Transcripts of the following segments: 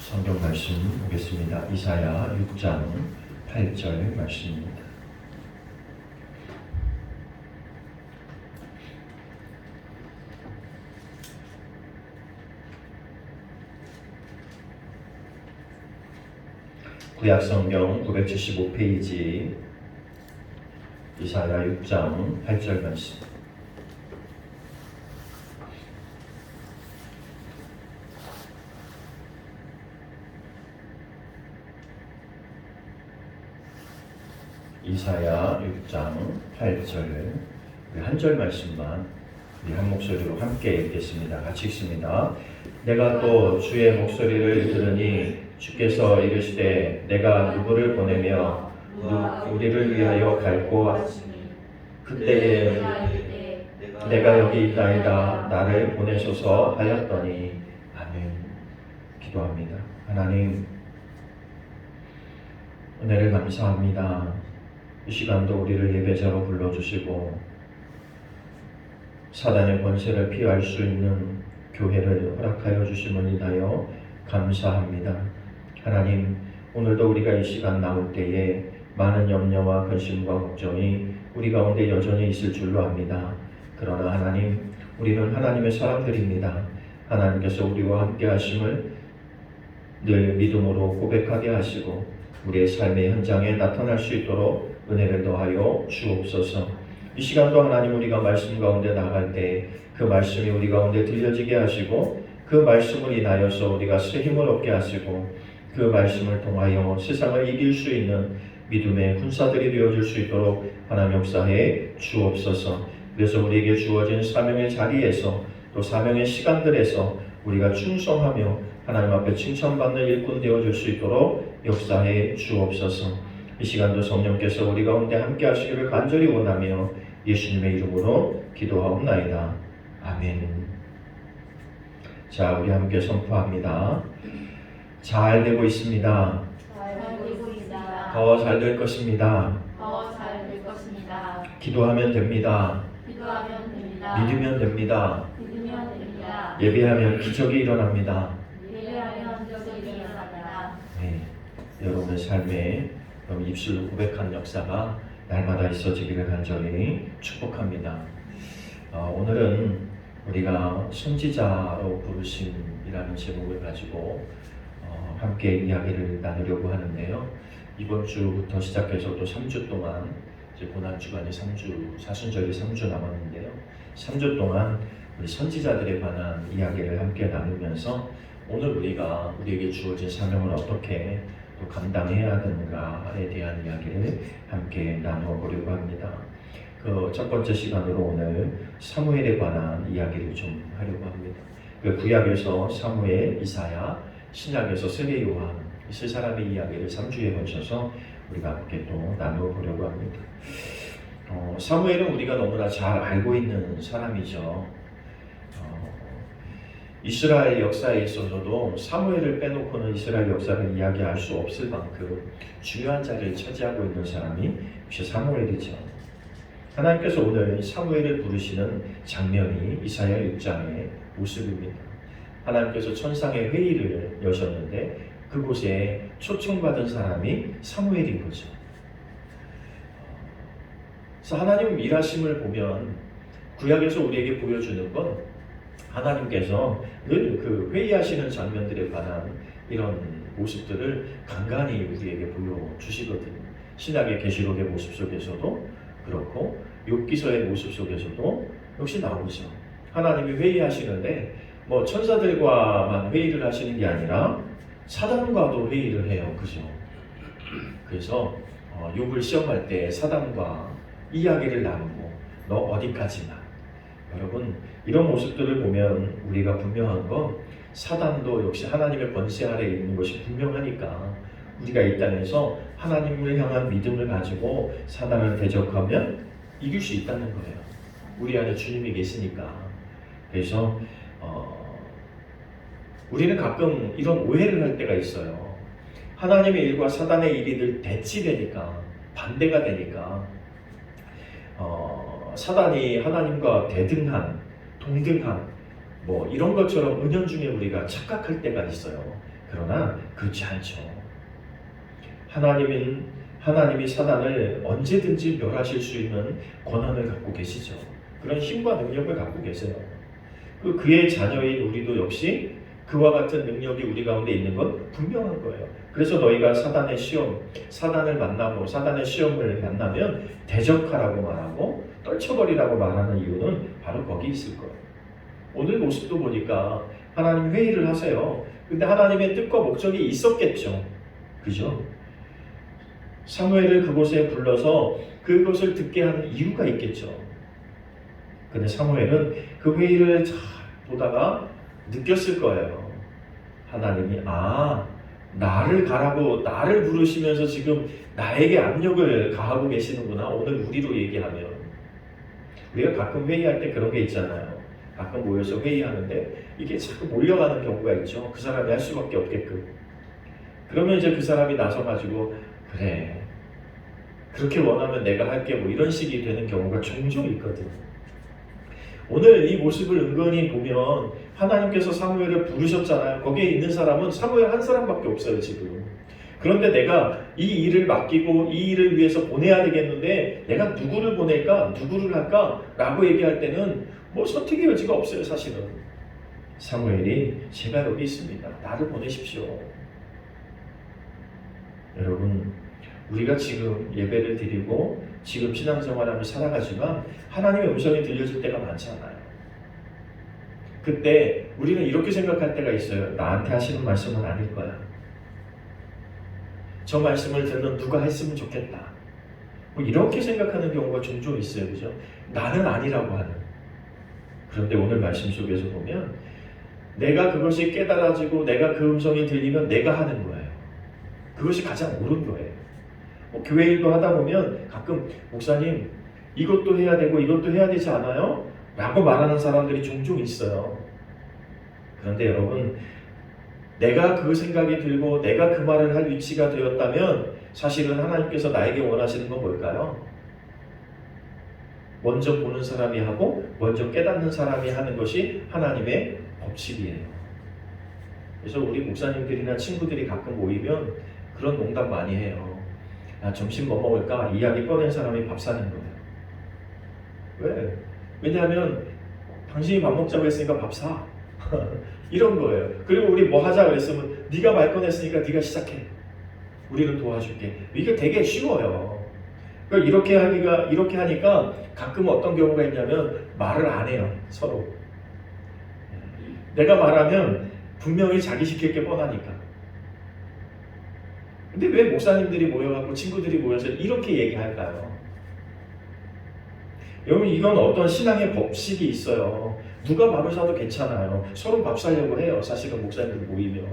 성경 말씀 보겠습니다. 이사야 6장 8절 말씀입니다. 구약성경 975페이지 이사야 6장 8절 말씀. 이사야 6장 8절 한 절 말씀만 우리 한 목소리로 함께 읽겠습니다. 같이 읽습니다. 내가 또 주의 목소리를 들으니 주께서 이르시되 내가 누구를 보내며 우리를 위하여 갈고 그때에 내가 여기 있다이다 나를 보내소서 하였더니 아멘. 기도합니다. 하나님 은혜를 감사합니다. 이 시간도 우리를 예배자로 불러주시고 사단의 권세를 피할 수 있는 교회를 허락하여 주심을 인하여 감사합니다. 하나님, 오늘도 우리가 이 시간 나올 때에 많은 염려와 근심과 걱정이 우리 가운데 여전히 있을 줄로 압니다. 그러나 하나님, 우리는 하나님의 사람들입니다. 하나님께서 우리와 함께 하심을 늘 믿음으로 고백하게 하시고 우리의 삶의 현장에 나타날 수 있도록 은혜를 더하여 주옵소서. 이 시간도 하나님 우리가 말씀 가운데 나갈 때 그 말씀이 우리 가운데 들려지게 하시고 그 말씀을 인하여서 우리가 새 힘을 얻게 하시고 그 말씀을 통하여 세상을 이길 수 있는 믿음의 군사들이 되어줄 수 있도록 하나님 역사해 주옵소서. 그래서 우리에게 주어진 사명의 자리에서 또 사명의 시간들에서 우리가 충성하며 하나님 앞에 칭찬받는 일꾼 되어줄 수 있도록 역사해 주옵소서. 이 시간도 성령께서 우리 가운데 함께 하시기를 간절히 원하며 예수님의 이름으로 기도하옵나이다. 아멘. 자, 우리 함께 선포합니다. 잘 되고 있습니다. 더 잘 될 것입니다. 기도하면 됩니다. 믿으면 됩니다. 예배하면 기적이 일어납니다. 네, 여러분의 삶에 입술로 고백하는 역사가 날마다 있어지기를 간절히 축복합니다. 오늘은 우리가 선지자로 부르심이라는 제목을 가지고 함께 이야기를 나누려고 하는데요. 이번 주부터 시작해서 또 3주 동안 이제 고난주간이 3주, 사순절이 3주 남았는데요. 3주 동안 우리 선지자들에 관한 이야기를 함께 나누면서 오늘 우리가 우리에게 주어진 사명을 어떻게 또 감당해야 되는가에 대한 이야기를 함께 나눠보려고 합니다. 그 첫 번째 시간으로 오늘 사무엘에 관한 이야기를 좀 하려고 합니다. 그 구약에서 사무엘, 이사야, 신약에서 세례 요한 이 세 사람의 이야기를 3주에 걸쳐서 우리가 함께 또 나눠보려고 합니다. 사무엘은 우리가 너무나 잘 알고 있는 사람이죠. 이스라엘 역사에 있어서도 사무엘을 빼놓고는 이스라엘 역사를 이야기할 수 없을 만큼 중요한 자리를 차지하고 있는 사람이 역시 사무엘이죠. 하나님께서 오늘 사무엘을 부르시는 장면이 이사야 6장의 모습입니다. 하나님께서 천상의 회의를 여셨는데 그곳에 초청받은 사람이 사무엘인 거죠. 그래서 하나님 일하심을 보면 구약에서 우리에게 보여주는 건 하나님께서 늘 그 회의하시는 장면들에 관한 이런 모습들을 간간히 우리에게 보여주시거든요. 신약의 계시록의 모습 속에서도 그렇고 욥기서의 모습 속에서도 역시 나오죠. 하나님이 회의하시는데 뭐 천사들과만 회의를 하시는 게 아니라 사단과도 회의를 해요. 그죠? 그래서 욥을 시험할 때 사단과 이야기를 나누고 너 어디까지나. 여러분 이런 모습들을 보면 우리가 분명한 건 사단도 역시 하나님의 권세 아래에 있는 것이 분명하니까 우리가 이 땅에서 하나님을 향한 믿음을 가지고 사단을 대적하면 이길 수 있다는 거예요. 우리 안에 주님이 계시니까. 그래서 우리는 가끔 이런 오해를 할 때가 있어요. 하나님의 일과 사단의 일이 늘 대치되니까, 반대가 되니까 사단이 하나님과 대등한, 동등한 뭐 이런 것처럼 은연중에 우리가 착각할 때가 있어요. 그러나 그렇지 않죠. 하나님이 사단을 언제든지 멸하실 수 있는 권한을 갖고 계시죠. 그런 힘과 능력을 갖고 계세요. 그의 자녀인 우리도 역시 그와 같은 능력이 우리 가운데 있는 건 분명한 거예요. 그래서 너희가 사단의 시험을 만나면 대적하라고 말하고 떨쳐버리라고 말하는 이유는 바로 거기 있을 거예요. 오늘 모습도 보니까 하나님 회의를 하세요. 근데 하나님의 뜻과 목적이 있었겠죠. 그죠? 사무엘을 그곳에 불러서 그것을 듣게 하는 이유가 있겠죠. 근데 사무엘은 그 회의를 잘 보다가 느꼈을 거예요. 하나님이 나를 가라고 나를 부르시면서 지금 나에게 압력을 가하고 계시는구나. 오늘 우리로 얘기하면 우리가 가끔 회의할 때 그런 게 있잖아요. 가끔 모여서 회의하는데 이게 자꾸 몰려가는 경우가 있죠. 그 사람이 할 수밖에 없게끔. 그러면 이제 그 사람이 나서가지고 그래 그렇게 원하면 내가 할게 뭐 이런 식이 되는 경우가 종종 있거든. 오늘 이 모습을 은근히 보면 하나님께서 사무엘을 부르셨잖아요. 거기에 있는 사람은 사무엘 한 사람밖에 없어요 지금. 그런데 내가 이 일을 맡기고 이 일을 위해서 보내야 되겠는데 내가 누구를 보낼까? 누구를 할까? 라고 얘기할 때는 뭐 선택의 여지가 없어요 사실은. 사무엘이 제가 여기 있습니다. 나를 보내십시오. 여러분 우리가 지금 예배를 드리고 지금 신앙생활하며 살아가지만 하나님의 음성이 들려질 때가 많잖아요. 그때 우리는 이렇게 생각할 때가 있어요. 나한테 하시는 말씀은 아닐 거야. 저 말씀을 듣는 누가 했으면 좋겠다. 뭐 이렇게 생각하는 경우가 종종 있어요. 그죠? 나는 아니라고 하는. 그런데 오늘 말씀 속에서 보면 내가 그것이 깨달아지고 내가 그 음성이 들리면 내가 하는 거예요. 그것이 가장 옳은 거예요. 교회 일도 하다 보면 가끔 목사님 이것도 해야 되고 이것도 해야 되지 않아요? 라고 말하는 사람들이 종종 있어요. 그런데 여러분 내가 그 생각이 들고 내가 그 말을 할 위치가 되었다면 사실은 하나님께서 나에게 원하시는 건 뭘까요? 먼저 보는 사람이 하고 먼저 깨닫는 사람이 하는 것이 하나님의 법칙이에요. 그래서 우리 목사님들이나 친구들이 가끔 모이면 그런 농담 많이 해요. 점심 뭐 먹을까? 이야기 꺼낸 사람이 밥 사는 거예요. 왜? 왜냐하면 당신이 밥 먹자고 했으니까 밥 사. 이런 거예요. 그리고 우리 뭐 하자 그랬으면 네가 말 꺼냈으니까 네가 시작해. 우리는 도와줄게. 이게 되게 쉬워요. 그러니까 이렇게 하니까 가끔 어떤 경우가 있냐면 말을 안 해요. 서로. 내가 말하면 분명히 자기 시킬 게 뻔하니까. 근데 왜 목사님들이 모여갖고 친구들이 모여서 이렇게 얘기할까요? 여러분 이건 어떤 신앙의 법칙이 있어요. 누가 밥을 사도 괜찮아요. 서로 밥 사려고 해요. 사실은 목사님들 모이면.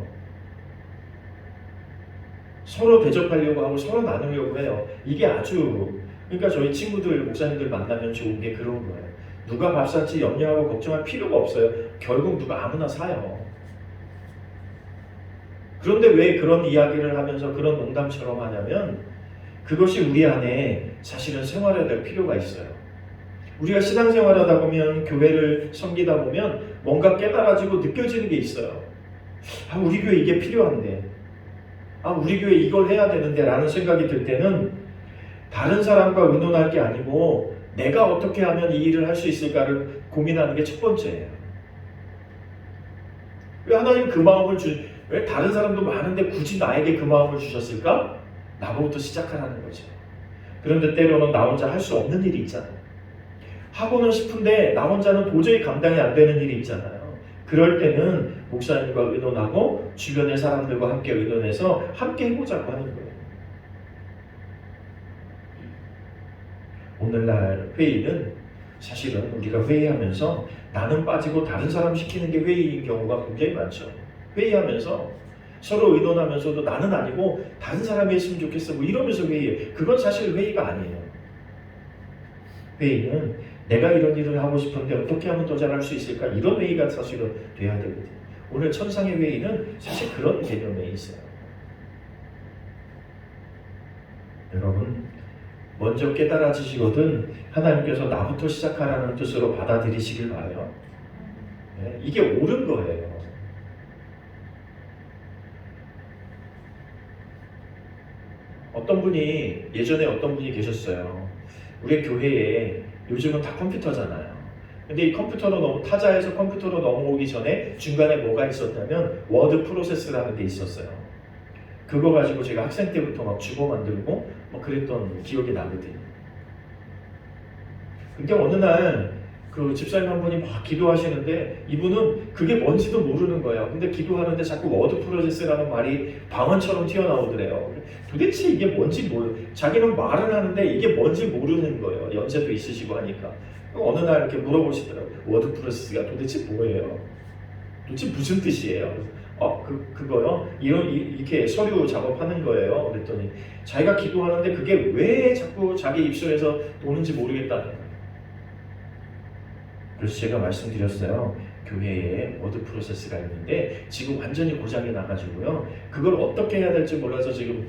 서로 대접하려고 하고 서로 나누려고 해요. 이게 그러니까 저희 친구들, 목사님들 만나면 좋은 게 그런 거예요. 누가 밥 살지 염려하고 걱정할 필요가 없어요. 결국 누가 아무나 사요. 그런데 왜 그런 이야기를 하면서 그런 농담처럼 하냐면 그것이 우리 안에 사실은 생활해야 될 필요가 있어요. 우리가 신앙생활 하다 보면 교회를 섬기다 보면 뭔가 깨달아지고 느껴지는 게 있어요. 우리 교회 이게 필요한데 우리 교회 이걸 해야 되는데 라는 생각이 들 때는 다른 사람과 의논할 게 아니고 내가 어떻게 하면 이 일을 할 수 있을까를 고민하는 게 첫 번째예요. 왜 하나님 그 마음을 왜 다른 사람도 많은데 굳이 나에게 그 마음을 주셨을까? 나부터 시작하라는 거죠. 그런데 때로는 나 혼자 할 수 없는 일이 있잖아요. 하고는 싶은데 나 혼자는 도저히 감당이 안 되는 일이 있잖아요. 그럴 때는 목사님과 의논하고 주변의 사람들과 함께 의논해서 함께 해보자고 하는 거예요. 오늘날 회의는 사실은 우리가 회의하면서 나는 빠지고 다른 사람 시키는 게 회의인 경우가 굉장히 많죠. 회의하면서 서로 의논하면서도 나는 아니고 다른 사람이 했으면 좋겠어 뭐 이러면서 회의해. 그건 사실 회의가 아니에요. 회의는 내가 이런 일을 하고 싶은데 어떻게 하면 더 잘할 수 있을까? 이런 회의가 사실은 돼야 되거든요. 오늘 천상의 회의는 사실 그런 개념에 있어요. 여러분 먼저 깨달아지시거든 하나님께서 나부터 시작하라는 뜻으로 받아들이시길 바라요. 네, 이게 옳은 거예요. 어떤 분이 예전에 어떤 분이 계셨어요. 우리 교회에 요즘은 다 컴퓨터잖아요. 근데 이 컴퓨터로 타자에서 컴퓨터로 넘어오기 전에 중간에 뭐가 있었냐면 워드 프로세스라는 게 있었어요. 그거 가지고 제가 학생 때부터 막 주보 만들고 뭐 그랬던 기억이 나거든요. 근데 어느 날 그 집사님 한 분이 막 기도하시는데 이분은 그게 뭔지도 모르는 거예요. 근데 기도하는데 자꾸 워드 프로세스라는 말이 방언처럼 튀어나오더래요. 도대체 이게 뭔지 자기는 말을 하는데 이게 뭔지 모르는 거예요. 연세도 있으시고 하니까. 어느 날 이렇게 물어보시더라고요. 워드 프로세스가 도대체 뭐예요? 도대체 무슨 뜻이에요? 그거요? 이렇게 서류 작업하는 거예요. 그랬더니 자기가 기도하는데 그게 왜 자꾸 자기 입술에서 도는지 모르겠다는 거예요. 그래서 제가 말씀드렸어요. 교회에 워드 프로세스가 있는데 지금 완전히 고장이 나가지고요. 그걸 어떻게 해야 될지 몰라서 지금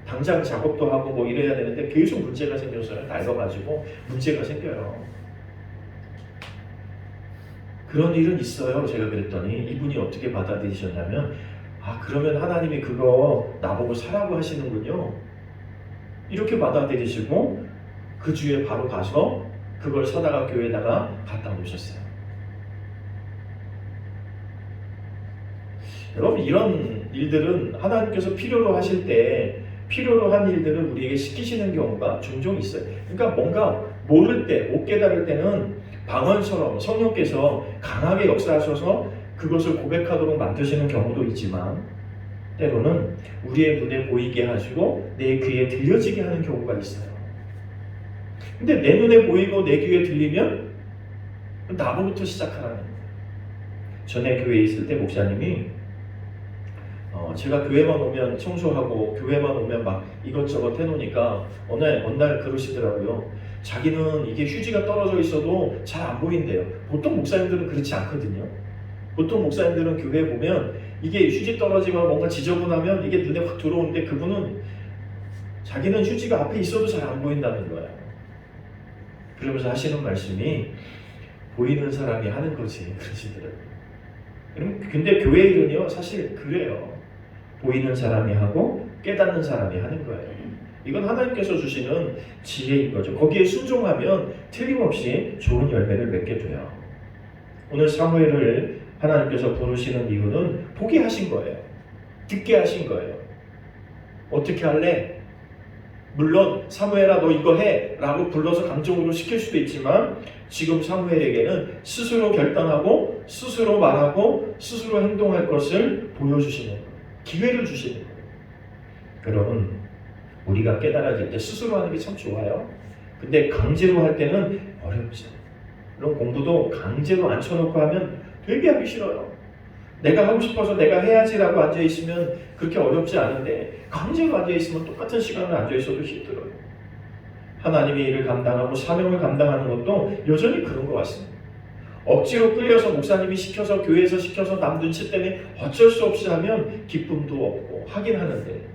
당장 작업도 하고 뭐 이래야 되는데 계속 문제가 생겨서요. 낡아가지고 문제가 생겨요. 그런 일은 있어요. 제가 그랬더니 이분이 어떻게 받아들이셨냐면 그러면 하나님이 그거 나보고 사라고 하시는군요. 이렇게 받아들이시고 그 주에 바로 가서 그걸 사다가 교회에다가 갖다 놓으셨어요. 여러분 이런 일들은 하나님께서 필요로 하실 때 필요로 한 일들을 우리에게 시키시는 경우가 종종 있어요. 그러니까 뭔가 모를 때, 못 깨달을 때는 방언처럼 성령께서 강하게 역사하셔서 그것을 고백하도록 만드시는 경우도 있지만 때로는 우리의 눈에 보이게 하시고 내 귀에 들려지게 하는 경우가 있어요. 근데 내 눈에 보이고 내 귀에 들리면 나로부터 시작하라는 거예요. 전에 교회에 있을 때 목사님이 제가 교회만 오면 청소하고 교회만 오면 막 이것저것 해놓으니까 어느 날 그러시더라고요. 자기는 이게 휴지가 떨어져 있어도 잘 안 보인대요. 보통 목사님들은 그렇지 않거든요. 보통 목사님들은 교회에 보면 이게 휴지 떨어지거나 뭔가 지저분하면 이게 눈에 확 들어오는데 그분은 자기는 휴지가 앞에 있어도 잘 안 보인다는 거예요. 그러면서 하시는 말씀이 보이는 사람이 하는 거지 그러시더라고요. 근데 교회 일은요 사실 그래요. 보이는 사람이 하고 깨닫는 사람이 하는 거예요. 이건 하나님께서 주시는 지혜인 거죠. 거기에 순종하면 틀림없이 좋은 열매를 맺게 돼요. 오늘 사무엘을 하나님께서 부르시는 이유는 보게 하신 거예요. 듣게 하신 거예요. 어떻게 할래? 물론 사무엘아 너 이거 해 라고 불러서 강적으로 시킬 수도 있지만 지금 사무엘에게는 스스로 결단하고 스스로 말하고 스스로 행동할 것을 보여주시는 거예요. 기회를 주시는 거예요. 여러분 우리가 깨달아질 때 스스로 하는 게 참 좋아요. 근데 강제로 할 때는 어렵죠. 그런 공부도 강제로 앉혀놓고 하면 되게 하기 싫어요. 내가 하고 싶어서 내가 해야지라고 앉아있으면 그렇게 어렵지 않은데 강제로 앉아있으면 똑같은 시간을 앉아있어도 힘들어요. 하나님의 일을 감당하고 사명을 감당하는 것도 여전히 그런 것 같습니다. 억지로 끌려서 목사님이 시켜서 교회에서 시켜서 남 눈치 때문에 어쩔 수 없이 하면 기쁨도 없고 하긴 하는데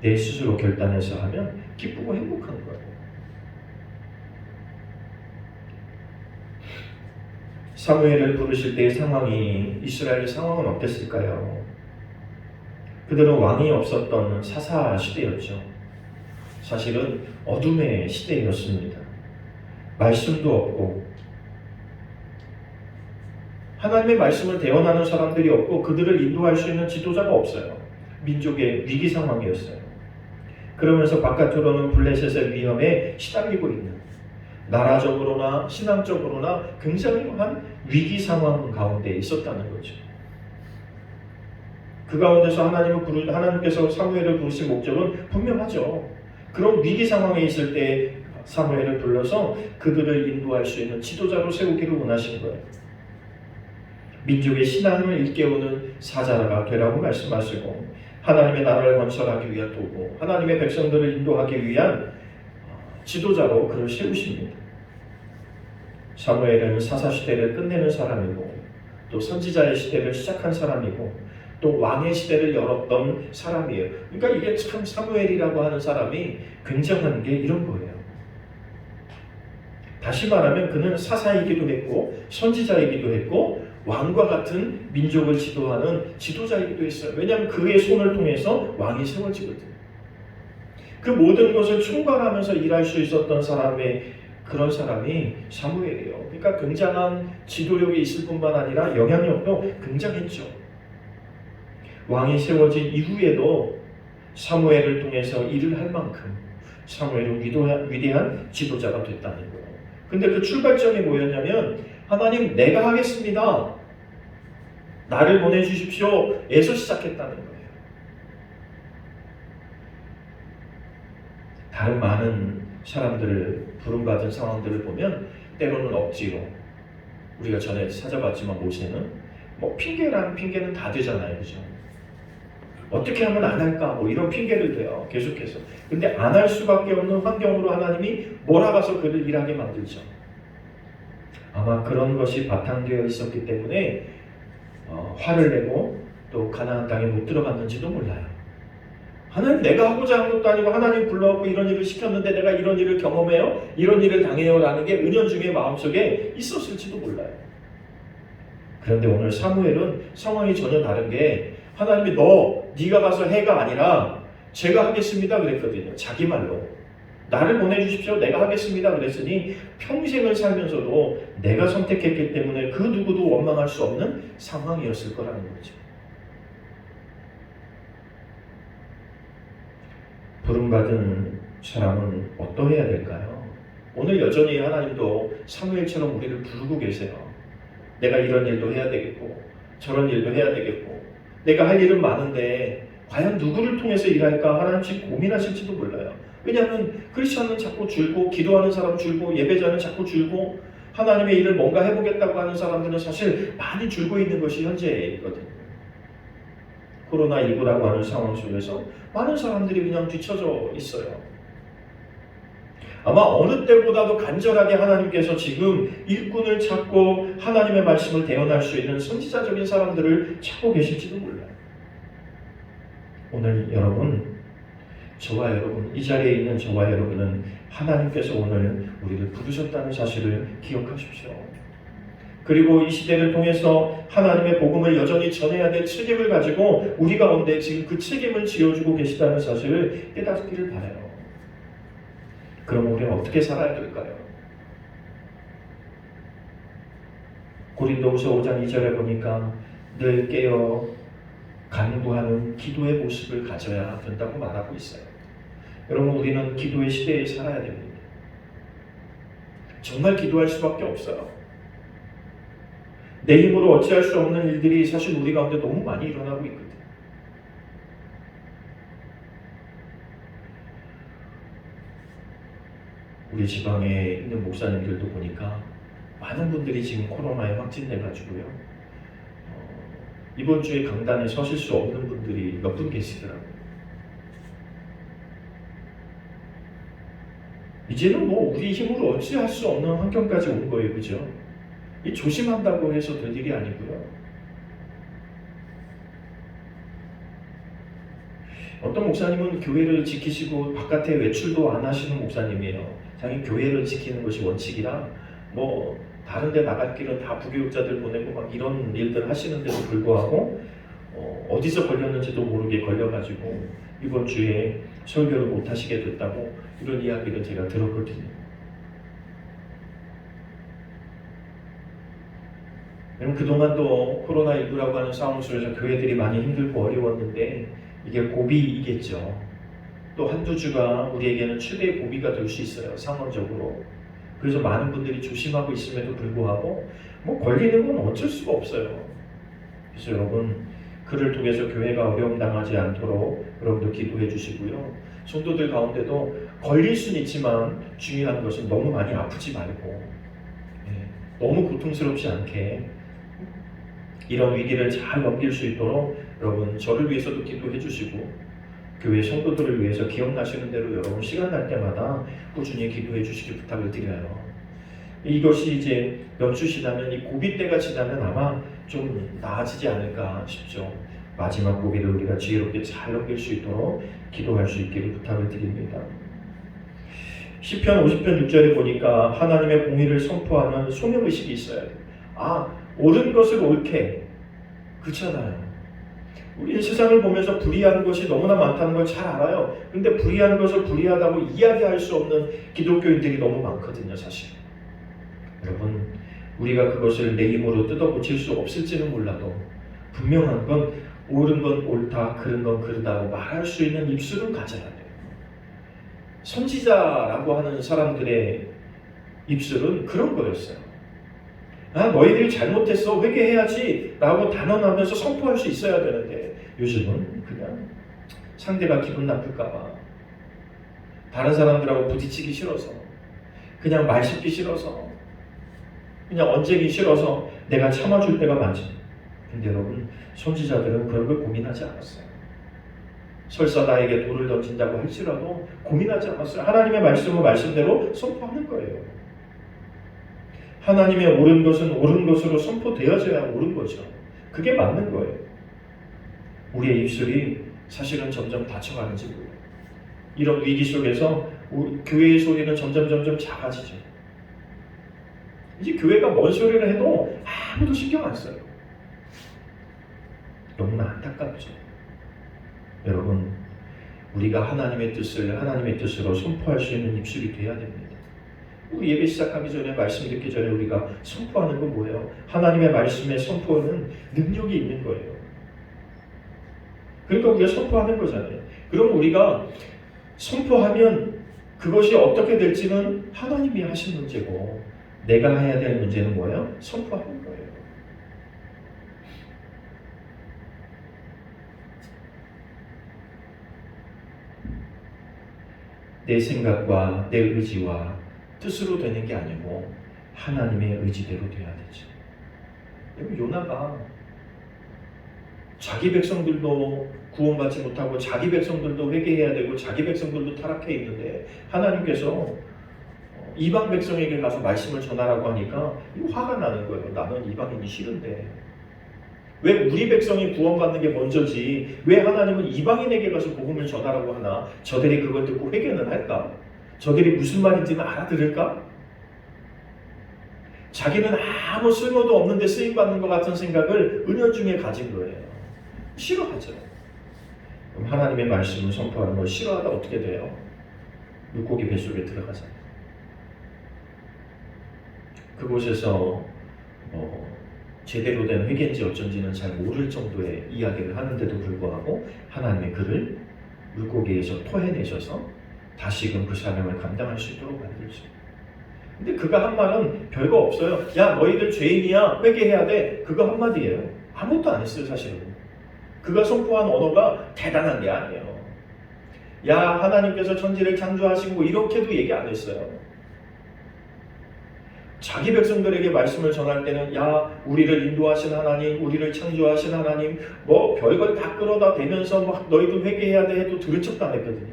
내 스스로 결단해서 하면 기쁘고 행복한 거예요. 사무엘을 부르실 때의 상황이 이스라엘 상황은 어땠을까요? 그들은 왕이 없었던 사사 시대였죠. 사실은 어둠의 시대였습니다. 말씀도 없고 하나님의 말씀을 대언하는 사람들이 없고 그들을 인도할 수 있는 지도자가 없어요. 민족의 위기 상황이었어요. 그러면서 바깥으로는 블레셋의 위험에 시달리고 있는 나라적으로나 신앙적으로나 굉장한 위기 상황 가운데 있었다는 거죠. 그 가운데서 하나님께서 사무엘을 부르신 목적은 분명하죠. 그런 위기 상황에 있을 때 사무엘을 불러서 그들을 인도할 수 있는 지도자로 세우기를 원하신 거예요. 민족의 신앙을 일깨우는 사자가 되라고 말씀하시고 하나님의 나라를 건설하기 위한 도구, 하나님의 백성들을 인도하기 위한 지도자로 그를 세우십니다. 사무엘은 사사시대를 끝내는 사람이고 또 선지자의 시대를 시작한 사람이고 또 왕의 시대를 열었던 사람이에요. 그러니까 이게 참 사무엘이라고 하는 사람이 굉장한 게 이런 거예요. 다시 말하면 그는 사사이기도 했고 선지자이기도 했고 왕과 같은 민족을 지도하는 지도자이기도 했어요. 왜냐하면 그의 손을 통해서 왕이 세워지거든요. 그 모든 것을 총괄하면서 일할 수 있었던 그런 사람이 사무엘이에요. 그러니까 굉장한 지도력이 있을 뿐만 아니라 영향력도 굉장했죠. 왕이 세워진 이후에도 사무엘을 통해서 일을 할 만큼 사무엘은 위대한 지도자가 됐다는 거예요. 근데 그 출발점이 뭐였냐면 하나님 내가 하겠습니다. 나를 보내주십시오. 에서 시작했다는 거예요. 다른 많은 사람들을 부름받은 상황들을 보면 때로는 억지로 우리가 전에 찾아봤지만 모세는 핑계라는 핑계는 다 되잖아요. 그죠? 어떻게 하면 안 할까? 이런 핑계를 대요. 계속해서. 근데 안 할 수밖에 없는 환경으로 하나님이 몰아가서 그를 일하게 만들죠. 아마 그런 것이 바탕되어 있었기 때문에 화를 내고 또 가나안 땅에 못 들어갔는지도 몰라요. 하나님 내가 하고자 한 것도 아니고 하나님 불러갖고 이런 일을 시켰는데 내가 이런 일을 경험해요? 이런 일을 당해요? 라는 게 은연중에 마음속에 있었을지도 몰라요. 그런데 오늘 사무엘은 상황이 전혀 다른 게 하나님이 네가 가서 해가 아니라 제가 하겠습니다 그랬거든요. 자기 말로. 나를 보내주십시오. 내가 하겠습니다 그랬으니 평생을 살면서도 내가 선택했기 때문에 그 누구도 원망할 수 없는 상황이었을 거라는 거죠. 부름받은 사람은 어떠해야 될까요? 오늘 여전히 하나님도 사무엘처럼 우리를 부르고 계세요. 내가 이런 일도 해야 되겠고 저런 일도 해야 되겠고 내가 할 일은 많은데 과연 누구를 통해서 일할까 하나님 지금 고민하실지도 몰라요. 왜냐하면 크리스천은 자꾸 줄고 기도하는 사람 줄고 예배자는 자꾸 줄고 하나님의 일을 뭔가 해보겠다고 하는 사람들은 사실 많이 줄고 있는 것이 현재이거든요. 코로나19라고 하는 상황 속에서 많은 사람들이 그냥 뒤처져 있어요. 아마 어느 때보다도 간절하게 하나님께서 지금 일꾼을 찾고 하나님의 말씀을 대언할 수 있는 선지자적인 사람들을 찾고 계실지도 몰라요. 오늘 저와 여러분, 이 자리에 있는 저와 여러분은 하나님께서 오늘 우리를 부르셨다는 사실을 기억하십시오. 그리고 이 시대를 통해서 하나님의 복음을 여전히 전해야 될 책임을 가지고 우리 가운데 지금 그 책임을 지어주고 계시다는 사실을 깨닫기를 바라요. 그럼 우리는 어떻게 살아야 될까요? 고린도후서 5장 2절에 보니까 늘 깨어 간구하는 기도의 모습을 가져야 된다고 말하고 있어요. 여러분, 우리는 기도의 시대에 살아야 됩니다. 정말 기도할 수밖에 없어요. 내 힘으로 어찌할 수 없는 일들이 사실 우리 가운데 너무 많이 일어나고 있거든요. 우리 지방에 있는 목사님들도 보니까 많은 분들이 지금 코로나에 확진돼가지고요. 이번 주에 강단에 서실 수 없는 분들이 몇 분 계시더라고요. 이제는 우리 힘으로 어찌할 수 없는 환경까지 온 거예요. 그죠? 이 조심한다고 해서 될 일이 아니고요. 어떤 목사님은 교회를 지키시고 바깥에 외출도 안 하시는 목사님이에요. 자기 교회를 지키는 것이 원칙이라 다른 데 나갈 길은 다 부교육자들 보내고 막 이런 일들 하시는데도 불구하고 어디서 걸렸는지도 모르게 걸려가지고 이번 주에 설교를 못 하시게 됐다고 이런 이야기를 제가 들었거든요. 그동안도 코로나19라고 하는 상황 속에서 교회들이 많이 힘들고 어려웠는데 이게 고비이겠죠. 또 한두 주가 우리에게는 최대의 고비가 될 수 있어요. 상황적으로. 그래서 많은 분들이 조심하고 있음에도 불구하고 걸리는 건 어쩔 수가 없어요. 그래서 여러분, 그를 통해서 교회가 어려움 당하지 않도록 여러분도 기도해 주시고요. 성도들 가운데도 걸릴 수는 있지만 중요한 것은 너무 많이 아프지 말고 너무 고통스럽지 않게 이런 위기를 잘 넘길 수 있도록 여러분 저를 위해서도 기도해 주시고 교회 성도들을 위해서 기억나시는 대로 여러분 시간 날 때마다 꾸준히 기도해 주시길 부탁을 드려요. 이것이 이제 몇 주 지나면 이 고비 때가 지나면 아마 좀 나아지지 않을까 싶죠. 마지막 고비를 우리가 지혜롭게 잘 넘길 수 있도록 기도할 수 있기를 부탁을 드립니다. 시편 50편 6절에 보니까 하나님의 공의를 선포하는 소명의식이 있어요. 옳은 것을 옳게. 그렇잖아요. 우리 세상을 보면서 불의한 것이 너무나 많다는 걸 잘 알아요. 근데 불의한 것을 불의하다고 이야기할 수 없는 기독교인들이 너무 많거든요, 사실. 여러분, 우리가 그것을 내 힘으로 뜯어고칠 수 없을지는 몰라도 분명한 건 옳은 건 옳다, 그른 건 그르다고 말할 수 있는 입술을 가져야 돼요. 선지자라고 하는 사람들의 입술은 그런 거였어요. 아, 너희들이 잘못했어, 회개해야지 라고 단언하면서 선포할 수 있어야 되는데 요즘은 그냥 상대가 기분 나쁠까봐, 다른 사람들하고 부딪히기 싫어서, 그냥 말 씹기 싫어서, 그냥 언제기 싫어서 내가 참아줄 때가 많죠. 근데 여러분, 선지자들은 그런 걸 고민하지 않았어요. 설사 나에게 돌을 던진다고 할지라도 고민하지 않았어요. 하나님의 말씀은 말씀대로 선포하는 거예요. 하나님의 옳은 것은 옳은 것으로 선포되어져야 옳은 거죠. 그게 맞는 거예요. 우리의 입술이 사실은 점점 다쳐가는지 몰라요. 이런 위기 속에서 교회의 소리는 점점 작아지죠. 이제 교회가 뭔 소리를 해도 아무도 신경 안 써요. 너무나 안타깝죠. 여러분, 우리가 하나님의 뜻으로 선포할 수 있는 입술이 돼야 됩니다. 우리 예배 시작하기 전에, 말씀 듣기 전에 우리가 선포하는 건 뭐예요? 하나님의 말씀의 선포는 능력이 있는 거예요. 그러니까 우리가 선포하는 거잖아요. 그럼 우리가 선포하면 그것이 어떻게 될지는 하나님이 하신 문제고, 내가 해야 될 문제는 뭐예요? 선포하는 거예요. 내 생각과 내 의지와 뜻으로 되는 게 아니고 하나님의 의지대로 돼야 되지. 요나가 자기 백성들도 구원받지 못하고 자기 백성들도 회개해야 되고 자기 백성들도 타락해 있는데 하나님께서 이방 백성에게 가서 말씀을 전하라고 하니까 화가 나는 거예요. 나는 이방인이 싫은데 왜 우리 백성이 구원받는 게 먼저지 왜 하나님은 이방인에게 가서 복음을 전하라고 하나? 저들이 그걸 듣고 회개는 할까? 저들이 무슨 말인지는 알아들을까? 자기는 아무 쓸모도 없는데 쓰임받는 것 같은 생각을 은연중에 가진 거예요. 싫어하죠. 그럼 하나님의 말씀을 선포하는 걸 싫어하다 어떻게 돼요? 물고기 뱃속에 들어가잖아요. 그곳에서 제대로 된 회개인지 어쩐지는 잘 모를 정도의 이야기를 하는데도 불구하고 하나님의 그를 물고기에서 토해내셔서 다시금 그 사명을 감당할 수 있도록 만들죠. 근데 그가 한 말은 별거 없어요. 야, 너희들 죄인이야, 회개해야 돼. 그거 한마디예요. 아무것도 안 했어요, 사실은. 그가 선포한 언어가 대단한 게 아니에요. 야, 하나님께서 천지를 창조하시고 이렇게도 얘기 안 했어요. 자기 백성들에게 말씀을 전할 때는 야, 우리를 인도하신 하나님, 우리를 창조하신 하나님, 뭐 별걸 다 끌어다 대면서 막 너희도 회개해야 돼 해도 들은 척도 안 했거든요.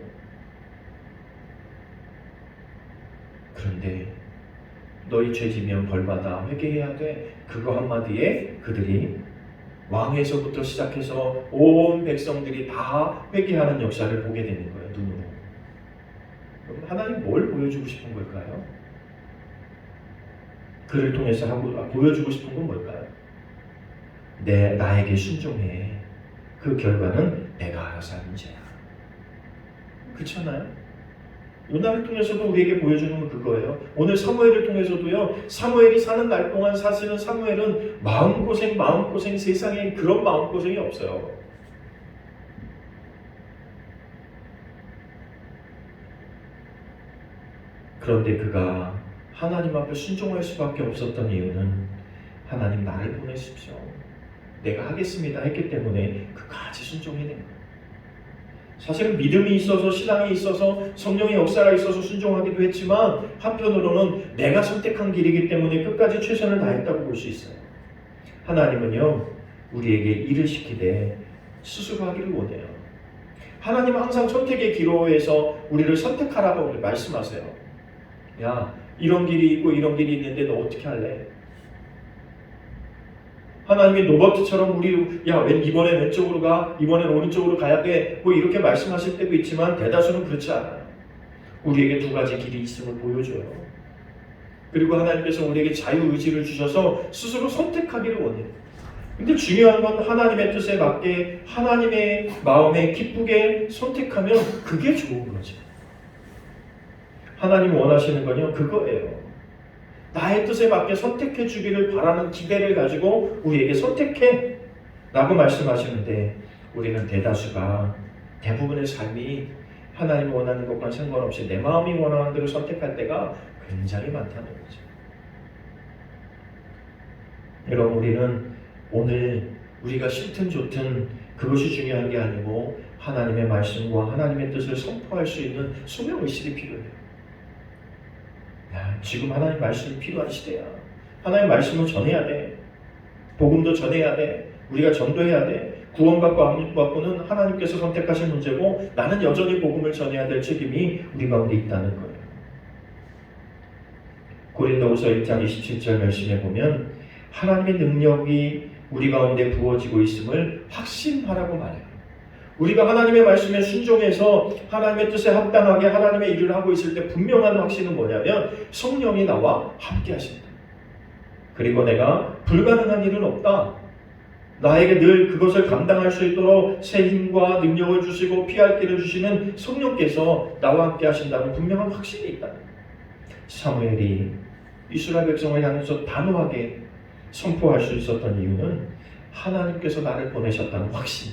그런데 너희 죄지면 벌받아 회개해야 돼. 그거 한마디에 그들이 왕에서부터 시작해서 온 백성들이 다 회개하는 역사를 보게 되는 거예요. 눈으로. 그럼 하나님 뭘 보여주고 싶은 걸까요? 그를 통해서 보여주고 싶은 건 뭘까요? 나에게 순종해. 그 결과는 내가 알아서 할 문제야. 그렇잖아요? 요나를 통해서도 우리에게 보여주는 건 그거예요. 오늘 사무엘을 통해서도요. 사무엘이 사는 날 동안 사실은 사무엘은 마음고생 세상에 그런 마음고생이 없어요. 그런데 그가 하나님 앞에 순종할 수밖에 없었던 이유는 하나님 나를 보내십시오. 내가 하겠습니다 했기 때문에 그까지 순종해낸 거예요. 사실은 믿음이 있어서 신앙이 있어서 성령의 역사가 있어서 순종하기도 했지만 한편으로는 내가 선택한 길이기 때문에 끝까지 최선을 다했다고 볼 수 있어요. 하나님은요 우리에게 일을 시키되 스스로 하기를 원해요. 하나님은 항상 선택의 기로에서 우리를 선택하라고 말씀하세요. 야, 이런 길이 있고 이런 길이 있는데 너 어떻게 할래? 하나님이 로버트처럼 웬 이번엔 왼쪽으로 가, 이번엔 오른쪽으로 가야 돼, 뭐 이렇게 말씀하실 때도 있지만 대다수는 그렇지 않아요. 우리에게 두 가지 길이 있음을 보여줘요. 그리고 하나님께서 우리에게 자유의지를 주셔서 스스로 선택하기를 원해요. 근데 중요한 건 하나님의 뜻에 맞게 하나님의 마음에 기쁘게 선택하면 그게 좋은 거죠. 하나님 원하시는 건요, 그거예요. 나의 뜻에 맞게 선택해 주기를 바라는 기대를 가지고 우리에게 선택해 라고 말씀하시는데, 우리는 대부분의 삶이 하나님이 원하는 것과 상관없이 내 마음이 원하는 대로 선택할 때가 굉장히 많다는 거죠. 여러분, 우리는 오늘 우리가 싫든 좋든 그것이 중요한 게 아니고 하나님의 말씀과 하나님의 뜻을 선포할 수 있는 소명의식이 필요해요. 지금 하나님 말씀이 필요한 시대야. 하나님 말씀을 전해야 돼. 복음도 전해야 돼. 우리가 전도해야 돼. 구원받고 안 받고는 하나님께서 선택하신 문제고, 나는 여전히 복음을 전해야 될 책임이 우리 가운데 있다는 거예요. 고린도후서 1장 27절 말씀에 보면 하나님의 능력이 우리 가운데 부어지고 있음을 확신하라고 말해요. 우리가 하나님의 말씀에 순종해서 하나님의 뜻에 합당하게 하나님의 일을 하고 있을 때 분명한 확신은 뭐냐면 성령이 나와 함께 하신다. 그리고 내가 불가능한 일은 없다. 나에게 늘 그것을 감당할 수 있도록 새 힘과 능력을 주시고 피할 길을 주시는 성령께서 나와 함께 하신다는 분명한 확신이 있다. 사무엘이 이스라엘 백성을 향해서 단호하게 선포할 수 있었던 이유는 하나님께서 나를 보내셨다는 확신,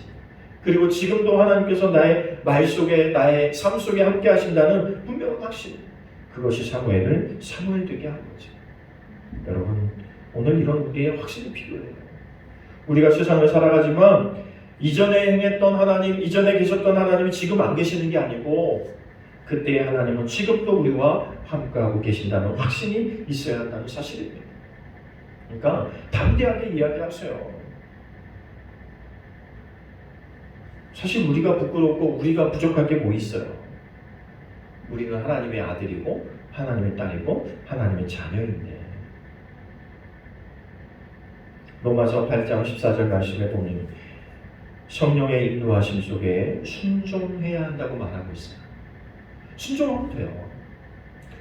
그리고 지금도 하나님께서 나의 말 속에, 나의 삶 속에 함께 하신다는 분명한 확신, 그것이 사무엘을 사무엘 되게 한 거죠. 여러분, 오늘 이런 우리의 확신이 필요해요. 우리가 세상을 살아가지만 이전에 행했던 하나님, 이전에 계셨던 하나님이 지금 안 계시는 게 아니고 그때의 하나님은 지금도 우리와 함께하고 계신다는 확신이 있어야 한다는 사실입니다. 그러니까 담대하게 이야기하세요. 사실 우리가 부끄럽고 우리가 부족할 게 뭐 있어요? 우리는 하나님의 아들이고 하나님의 딸이고 하나님의 자녀인데. 로마서 8장 14절 말씀에 보면 성령의 인도하심 속에 순종해야 한다고 말하고 있어요. 순종하면 돼요.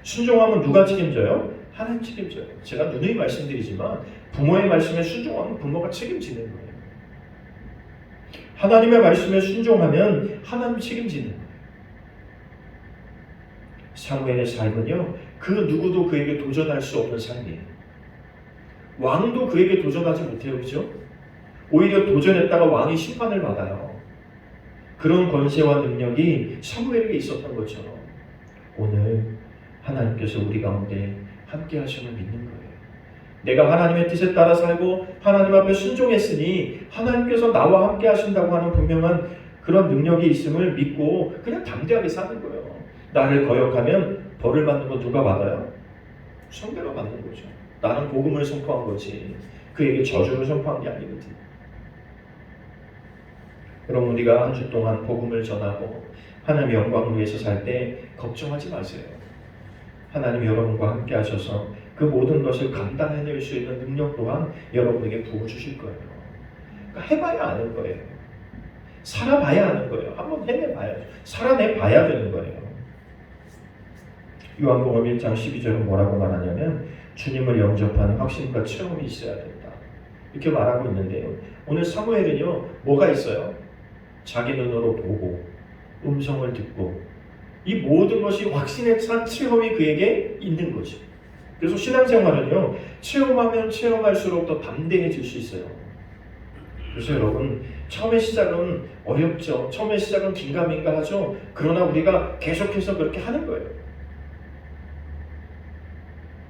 순종하면 누가 책임져요? 하나님 책임져요. 제가 누누이 말씀드리지만 부모의 말씀에 순종하면 부모가 책임지는 거예요. 하나님의 말씀에 순종하면 하나님 책임지는 거예요. 사무엘의 삶은요, 그 누구도 그에게 도전할 수 없는 삶이에요. 왕도 그에게 도전하지 못해요. 그죠? 오히려 도전했다가 왕이 심판을 받아요. 그런 권세와 능력이 사무엘에게 있었던 것처럼 오늘 하나님께서 우리 가운데 함께 하심을 믿는 거예요. 내가 하나님의 뜻에 따라 살고 하나님 앞에 순종했으니 하나님께서 나와 함께 하신다고 하는 분명한 그런 능력이 있음을 믿고 그냥 담대하게 사는 거예요. 나를 거역하면 벌을 받는 거 누가 받아요? 성대가 받는 거죠. 나는 복음을 선포한 거지 그에게 저주를 선포한 게 아니거든. 여러분, 우리가 한 주 동안 복음을 전하고 하나님의 영광을 위해서 살 때 걱정하지 마세요. 하나님이 여러분과 함께 하셔서 그 모든 것을 감당해낼 수 있는 능력 또한 여러분에게 부어주실 거예요. 그러니까 해봐야 아는 거예요. 살아봐야 아는 거예요. 한번 해내봐야죠. 살아내봐야 되는 거예요. 요한복음 1장 12절은 뭐라고 말하냐면 주님을 영접하는 확신과 체험이 있어야 된다. 이렇게 말하고 있는데요. 오늘 사무엘은요, 뭐가 있어요? 자기 눈으로 보고 음성을 듣고 이 모든 것이 확신에 찬 체험이 그에게 있는 거죠. 그래서 신앙생활은요, 체험하면 체험할수록 더 담대해질 수 있어요. 그래서 여러분, 처음에 시작은 어렵죠. 처음에 시작은 긴가민가하죠. 그러나 우리가 계속해서 그렇게 하는 거예요.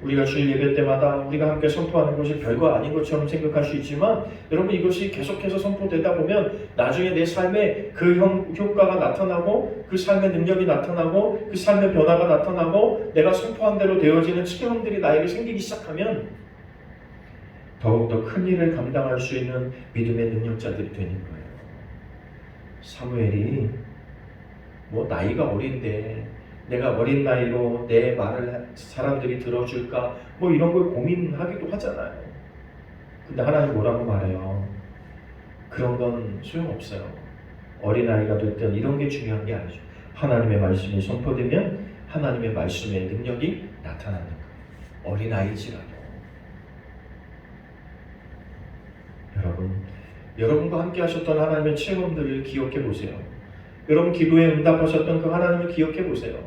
우리가 주일 예배 때마다 우리가 함께 선포하는 것이 별거 아닌 것처럼 생각할 수 있지만 여러분, 이것이 계속해서 선포되다 보면 나중에 내 삶에 그 효과가 나타나고 그 삶의 능력이 나타나고 그 삶의 변화가 나타나고 내가 선포한 대로 되어지는 체험들이 나에게 생기기 시작하면 더욱더 큰 일을 감당할 수 있는 믿음의 능력자들이 되는 거예요. 사무엘이 나이가 어린데 내가 어린 나이로 내 말을 사람들이 들어줄까 이런 걸 고민하기도 하잖아요. 근데 하나님 뭐라고 말해요? 그런 건 소용없어요. 어린아이가 됐든 이런 게 중요한 게 아니죠. 하나님의 말씀이 선포되면 하나님의 말씀의 능력이 나타나는 거예요. 어린아이지라도 여러분과 함께 하셨던 하나님의 체험들을 기억해 보세요. 여러분 기도에 응답하셨던 그 하나님을 기억해 보세요.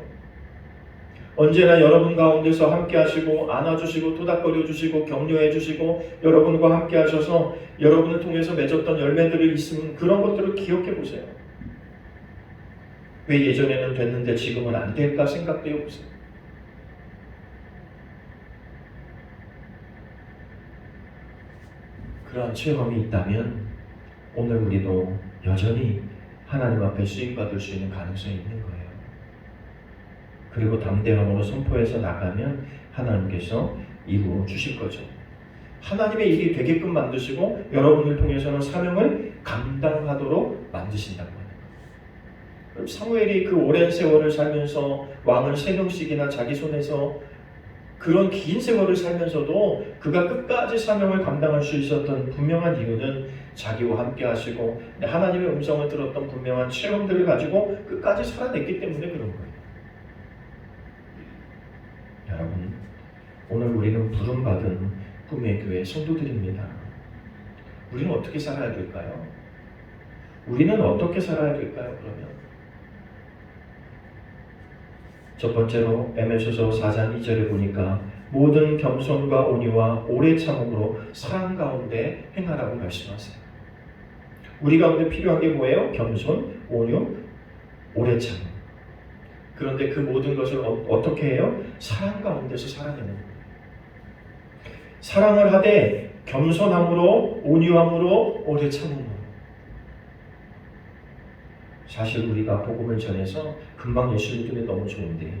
언제나 여러분 가운데서 함께 하시고 안아주시고 토닥거려 주시고 격려해 주시고 여러분과 함께 하셔서 여러분을 통해서 맺었던 열매들을 있으면 그런 것들을 기억해 보세요. 왜 예전에는 됐는데 지금은 안 될까 생각해 보세요. 그러한 체험이 있다면 오늘 우리도 여전히 하나님 앞에 쓰임받을 수 있는 가능성이 있는 거예요. 그리고 담대함으로 선포해서 나가면 하나님께서 이루어 주실 거죠. 하나님의 일이 되게끔 만드시고 여러분을 통해서는 사명을 감당하도록 만드신다는 거예요. 사무엘이 그 오랜 세월을 살면서 왕을 3명씩이나 자기 손에서 그런 긴 세월을 살면서도 그가 끝까지 사명을 감당할 수 있었던 분명한 이유는 자기와 함께 하시고 하나님의 음성을 들었던 분명한 체험들을 가지고 끝까지 살아냈기 때문에 그런 거예요. 여러분, 오늘 우리는 부름받은 꿈의 교회 성도들입니다. 우리는 어떻게 살아야 될까요? 우리는 어떻게 살아야 될까요? 그러면 첫 번째로 에베소서 4장 2절에 보니까 모든 겸손과 온유와 오래 참음으로 사랑 가운데 행하라고 말씀하세요. 우리 가운데 필요한 게 뭐예요? 겸손, 온유, 오래 참음. 그런데 그 모든 것을 어떻게 해요? 사랑 가운데서 살아내는 거예요. 사랑을 하되 겸손함으로, 온유함으로, 오래 참음으로. 사실 우리가 복음을 전해서 금방 예수 믿으면 너무 좋은데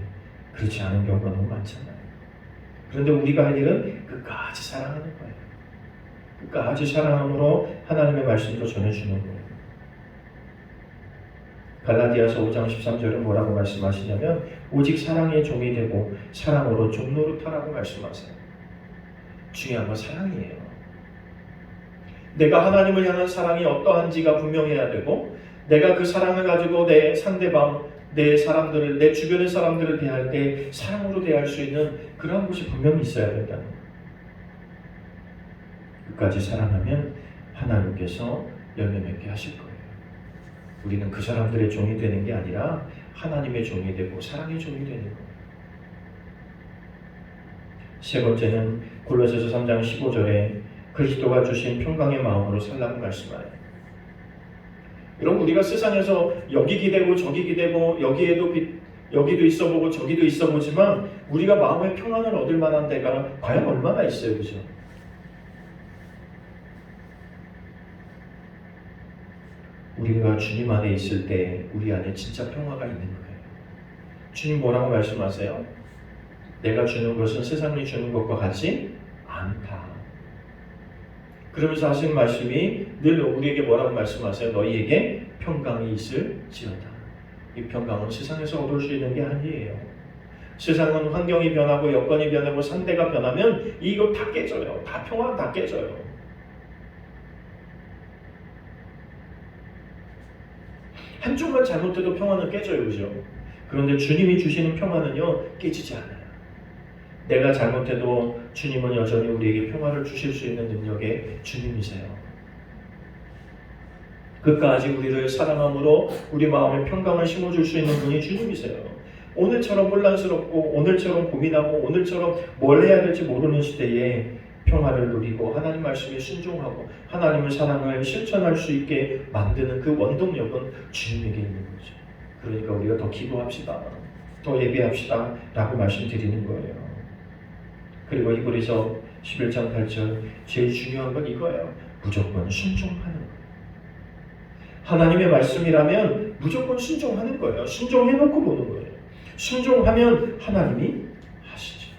그렇지 않은 경우가 너무 많잖아요. 그런데 우리가 할 일은 끝까지 사랑하는 거예요. 끝까지 사랑함으로 하나님의 말씀도 전해주는 거예요. 갈라디아서 5장 13절은 뭐라고 말씀하시냐면 오직 사랑의 종이 되고 사랑으로 종노릇하라고 말씀하세요. 중요한 건 사랑이에요. 내가 하나님을 향한 사랑이 어떠한지가 분명해야 되고 내가 그 사랑을 가지고 내 상대방, 내 사람들을, 내 주변의 사람들을 대할 때 사랑으로 대할 수 있는 그런 것이 분명히 있어야 된다는 거예요. 끝까지 사랑하면 하나님께서 열매 맺게 하실 거예요. 우리는 그 사람들의 종이 되는 게 아니라 하나님의 종이 되고 사랑의 종이 되는 거예요. 세 번째는 골로새서 3장 15절에 그리스도가 주신 평강의 마음으로 살라고 말씀하여요. 여러분 우리가 세상에서 여기 기대고 저기 기대고 여기도 있어보고 저기도 있어보지만 우리가 마음의 평안을 얻을 만한 데가 과연 얼마나 있어요, 그죠? 우리가 주님 안에 있을 때 우리 안에 진짜 평화가 있는 거예요. 주님 뭐라고 말씀하세요? 내가 주는 것은 세상이 주는 것과 같지 않다. 그러면서 하신 말씀이 늘 우리에게 뭐라고 말씀하세요? 너희에게 평강이 있을지어다. 이 평강은 세상에서 얻을 수 있는 게 아니에요. 세상은 환경이 변하고 여건이 변하고 상대가 변하면 이거 다 깨져요. 다 평화 다 깨져요. 한쪽만 잘못해도 평화는 깨져요. 그죠? 그런데 주님이 주시는 평화는요 깨지지 않아요. 내가 잘못해도 주님은 여전히 우리에게 평화를 주실 수 있는 능력의 주님이세요. 끝까지 우리를 사랑함으로 우리 마음에 평강을 심어줄 수 있는 분이 주님이세요. 오늘처럼 혼란스럽고 오늘처럼 고민하고 오늘처럼 뭘 해야 될지 모르는 시대에 평화를 누리고 하나님 말씀에 순종하고 하나님의 사랑을 실천할 수 있게 만드는 그 원동력은 주님에게 있는 거죠. 그러니까 우리가 더 기도합시다. 더 예배합시다. 라고 말씀드리는 거예요. 그리고 히브리서 11장 8절 제일 중요한 건 이거예요. 무조건 순종하는 거예요. 하나님의 말씀이라면 무조건 순종하는 거예요. 순종해놓고 보는 거예요. 순종하면 하나님이 하시죠.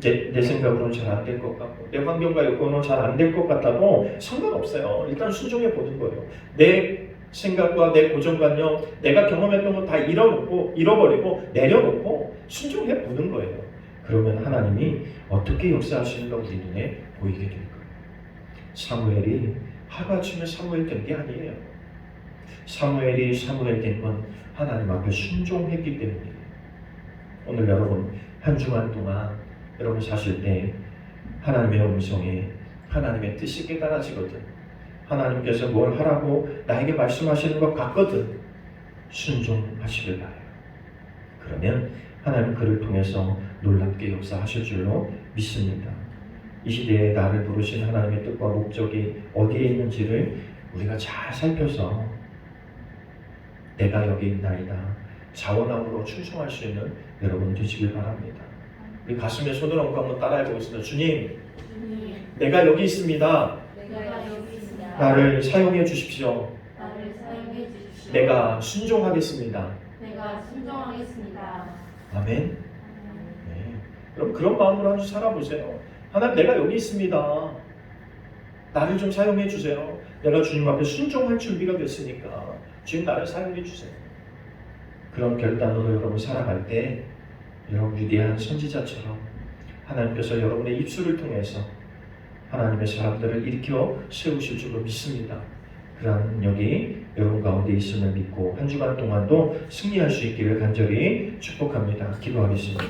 내 생각으로는 잘 안 될 것 같고 내 환경과 여건은 잘 안 될 것 같아도 상관없어요. 일단 순종해 보는 거예요. 내 생각과 내 고정관념, 내가 경험했던 거 다 잃어버리고 내려놓고 순종해 보는 거예요. 그러면 하나님이 어떻게 역사하시는가 우리 눈에 보이게 될 거예요. 사무엘이 하루아침에 사무엘 된 게 아니에요. 사무엘이 사무엘 된 건 하나님 앞에 순종했기 때문이에요. 오늘 여러분 한 주간 동안 여러분 사실 때 하나님의 음성에 하나님의 뜻이 깨달아지거든. 하나님께서 뭘 하라고 나에게 말씀하시는 것 같거든. 순종하시길 바라요. 그러면 하나님 그를 통해서 놀랍게 역사하실 줄로 믿습니다. 이 시대에 나를 부르신 하나님의 뜻과 목적이 어디에 있는지를 우리가 잘 살펴서 내가 여기 있나이다 자원함으로 충성할 수 있는 여러분 되시길 바랍니다. 우리 가슴에 손을 얹고 한번 따라해 보겠습니다. 주님, 내가 여기 있습니다. 나를 사용해 주십시오. 내가 순종하겠습니다. 아멘. 네. 그럼 그런 마음으로 한 주 살아보세요. 하나님, 내가 여기 있습니다. 나를 좀 사용해 주세요. 내가 주님 앞에 순종할 준비가 됐으니까 주님 나를 사용해 주세요. 그런 결단으로 여러분 살아갈 때 여러분 위대한 선지자처럼 하나님께서 여러분의 입술을 통해서 하나님의 사람들을 일으켜 세우실 줄로 믿습니다. 그러한 능력이 여러분 가운데 있음을 믿고 한 주간 동안도 승리할 수 있기를 간절히 축복합니다. 기도하겠습니다.